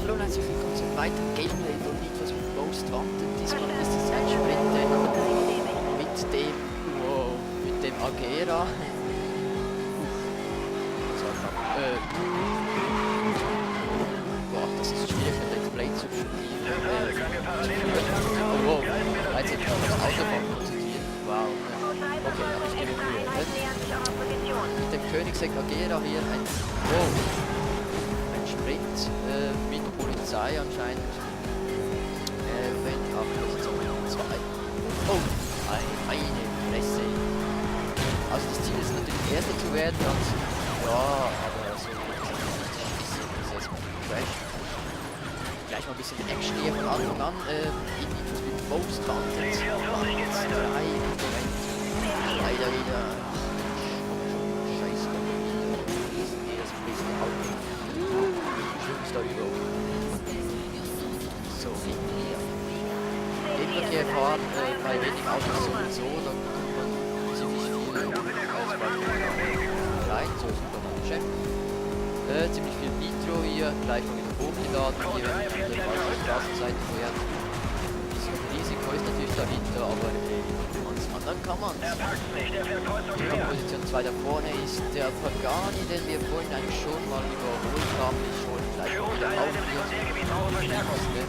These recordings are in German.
Hallo und herzlich willkommen zu einem weiteren Gameplay von Need for Speed Most Wanted. Diesmal ist es ein Sprintrennen mit dem Agera. Boah, das ist schwierig, ein Let's Play zu spielen. Oh wow, jetzt habe ich auf das Autobahn konzentriert. Wow. Okay, aber ich gebe Mühe. Mit dem Koenigsegg Agera hier ein Sprint mit Polizei anscheinend. Wenn auf Position 2. Oh, eine Fresse. Also das Ziel ist natürlich Erster zu werden, ganz ja, aber so ist erstmal Crash. Gleich mal ein bisschen Action hier von Anfang an. In Need for Speed Most Wanted. Leider wieder. Scheiße. So, Gegenverkehr fahren, bei wenig Autos sowieso, da kommt man ziemlich viel rein, so super mein Geschäft. Ziemlich viel Nitro hier, gleich mal wieder hochgeladen, hier wenn ich wieder auf der Straßenseite fährt. Ein bisschen Risiko ist natürlich dahinter, aber dann kann man. Die Position 2 da vorne ist der Pagani, den wir vorhin eigentlich schon mal überholt haben. Ich hole gleich wieder auf hier.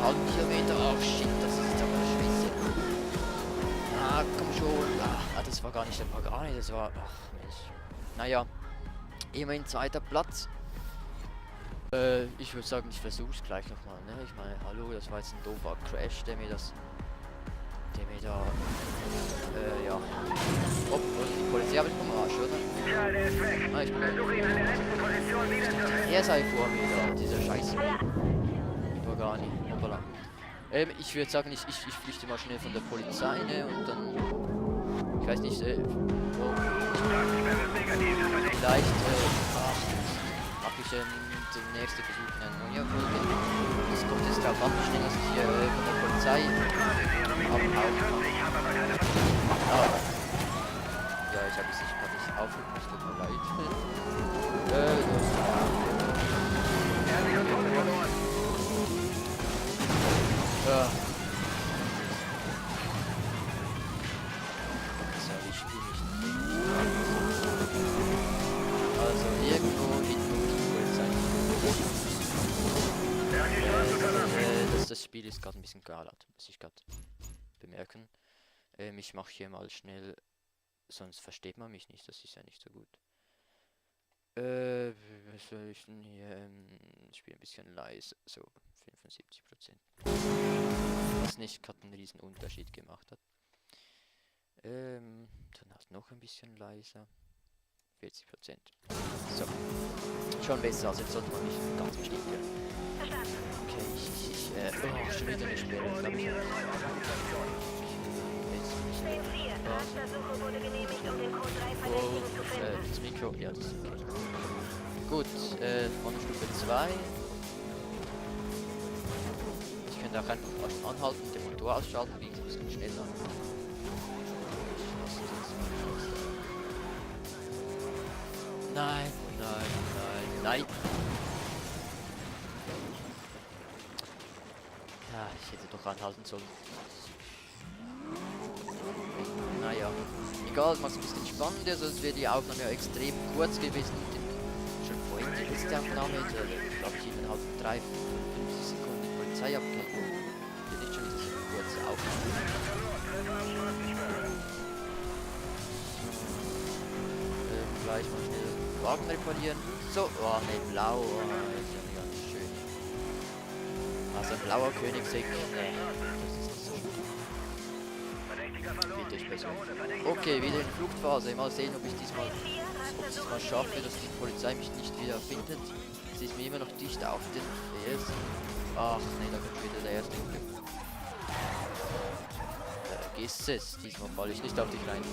8,5 Kilometer. Oh shit, das ist aber eine Schwäche. Ah, komm schon. Ah, das war gar nicht der Pagani, das war. Ach Mensch. Naja, immerhin zweiter Platz. Ich würde sagen, ich versuche es gleich nochmal, ne? Ich meine, hallo, das war jetzt ein doofer Crash, der mir da, ja. Oh, die Polizei habe ich vom Arsch, oder? Ja, der ist weg. Ah, ich bin Versuche ihn an der letzten Position wiederzufinden. Er sei vor mir da, dieser Scheiße. Pagani, hoppala. Ich würde sagen, ich flüchte mal schnell von der Polizei, ne? Und dann, ich weiß nicht, vielleicht, mache ich den nächsten Versuch in einer neuen Folge. Das kommt jetzt darauf an, wie schnell ich hier von der Polizei abhauen kann. Ja, ich habe es nicht gerade nicht aufgepasst, tut mir leid. Ja. Also irgendwo hinten die Polizei. Das Spiel ist gerade ein bisschen gealert, muss ich gerade bemerken. Ich mache hier mal schnell, sonst versteht man mich nicht, das ist ja nicht so gut. Was soll ich denn hier? Spiel ein bisschen leise, so 75%. Was nicht gerade einen riesen Unterschied gemacht hat. Dann hast noch ein bisschen leiser. 40%. So. Schon besser, also jetzt sollte man nicht ganz bestimmt hören. Okay, schon wieder eine Sperre, glaube ich. Das Mikro, ja, das ist okay. Gut, von Stufe 2. Ich könnte auch einfach anhalten, den Motor ausschalten, wie ein bisschen schneller. Nein. Ja, ich hätte doch anhalten sollen. Naja, egal, macht es ein bisschen spannender, sonst wäre die Aufnahme ja extrem kurz gewesen. Schon vorhin die letzte Aufnahme, glaube ich, innerhalb von 3-50 Sekunden die Polizei abgehalten. Hier nicht schon wieder so eine kurze Aufnahme. Gleich mal schnell Wagen reparieren. So, oh ne, blau, oh, das ist ja ganz schön. Also ein blauer Koenigsegg, ne, das ist nicht so gut. Finde ich persönlich. Okay, wieder in Fluchtphase. Mal sehen, ob ich diesmal schaffe, dass die Polizei mich nicht wieder findet. Sie ist mir immer noch dicht auf den Fersen. Ach ne, da kommt wieder der erste Glück. Vergiss es, diesmal falle ich nicht auf dich rein.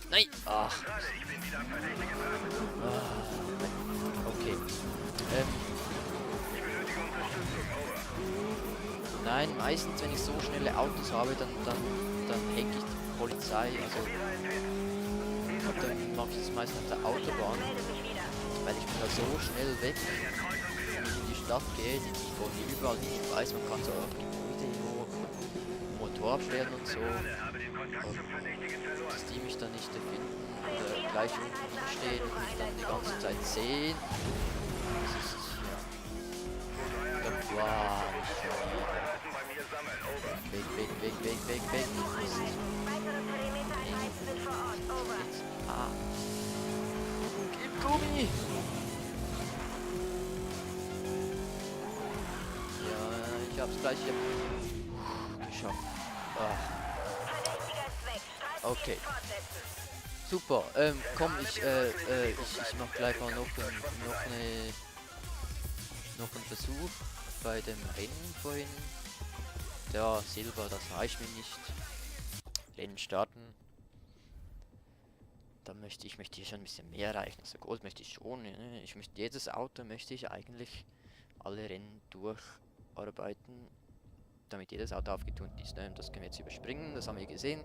Nein! Ach. Okay. Nein, meistens wenn ich so schnelle Autos habe, dann hänge ich die Polizei. Also Und dann mache ich das meistens auf der Autobahn, weil ich bin da so schnell weg, wenn ich in die Stadt gehe, wo ich überall nicht weiß, man kann so auf Gebäude hoch, Motor abstellen und so. Und dass die mich dann nicht finden oder gleich unten hinstehen und mich dann die ganze Zeit sehen. Das ist, ja. Dann wow, weg. Ah. Gib Gummi! Ja, ich hab's gleich hier geschafft. Ah. Okay. Super. Komm, ich mach gleich mal noch einen Versuch bei dem Rennen vorhin. Der Silber, das reicht mir nicht. Rennen starten. Dann möchte ich hier schon ein bisschen mehr erreichen. Also Gold möchte ich schon. Ne? Jedes Auto möchte ich eigentlich alle Rennen durcharbeiten, damit jedes Auto aufgetunt ist. Ne? Das können wir jetzt überspringen, das haben wir gesehen.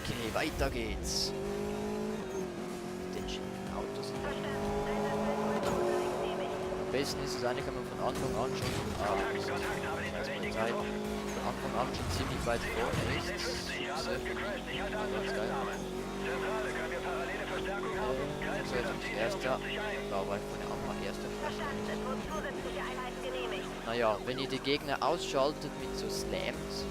Okay, weiter geht's. Mit den schicken Autos. Am besten ist es eigentlich, wenn man von Anfang an schon von Anfang an schon ziemlich weit vorne ist. So, ganz geil. So, jetzt erster. Da war ich von der Anfang erster. Naja, wenn ihr die Gegner ausschaltet mit so Slams,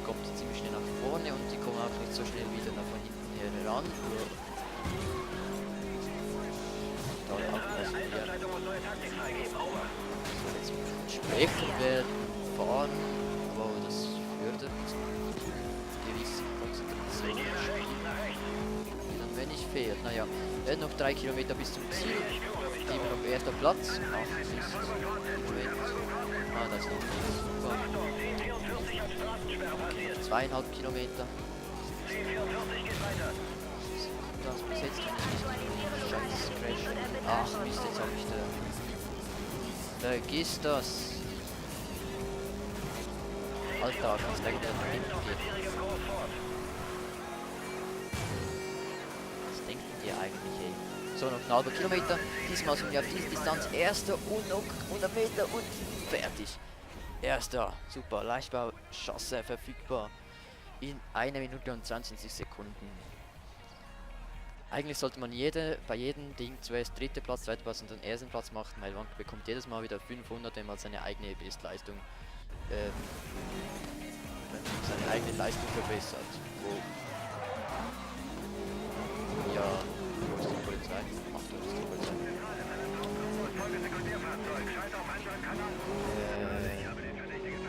kommt die ziemlich schnell nach vorne und die kommen auch nicht so schnell wieder nach von hinten heran. Da aufpassen wir. So, jetzt sprechen werden, fahren, aber das fördert gewisse Konzentration. Dann wenn ich fährt, naja, noch 3 Kilometer bis zum Ziel. Immer noch erster Platz. 8 ist ah, das ist noch nicht super. 2,5 Kilometer. Das bis jetzt kann ich nicht. Scheiß Crash. Ach Mist, jetzt habe ich da. Vergiss das. Alter, ganz gleich wieder nach hinten geht. Was denken die eigentlich, ey? So, noch ein halber Kilometer. Diesmal sind wir auf diese Distanz erster und noch 100 Meter und fertig. Erster, super, Leichtbau, Chance verfügbar in 1 Minute und 22 Sekunden. Eigentlich sollte man bei jedem Ding zuerst 3. Platz, 2. Platz und dann 1. Platz machen, weil man bekommt jedes Mal wieder 500, wenn man seine eigene Bestleistung verbessert. Oh. Ja, wo ist die Polizei? Ach, da ist die Polizei.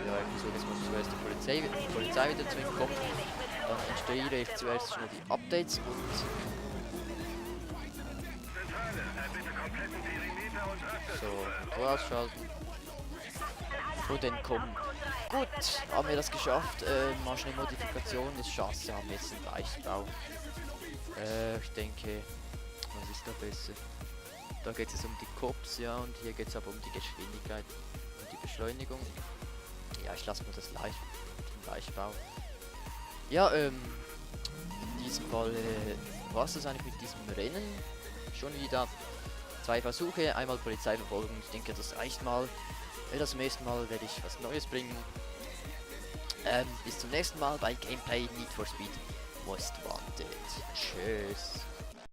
Ja, ich versuche jetzt mal zuerst die Polizei wieder zu entkommen. Dann installiere ich zuerst schnell die Updates und so, Motor ausschalten und entkommen. Gut, haben wir das geschafft. Mal schnell Modifikation des Chassis haben wir jetzt einen Leichtbau. Ich denke, was ist da besser? Da geht es um die Cops, ja, und hier geht es aber um die Geschwindigkeit und die Beschleunigung. Ja, ich lasse mal den Leichtbau. Ja, in diesem Fall war es das eigentlich mit diesem Rennen. Schon wieder 2 Versuche, einmal Polizeiverfolgung. Ich denke, das reicht mal. Das nächste Mal werde ich was Neues bringen. Bis zum nächsten Mal bei Gameplay Need for Speed Most Wanted. Tschüss.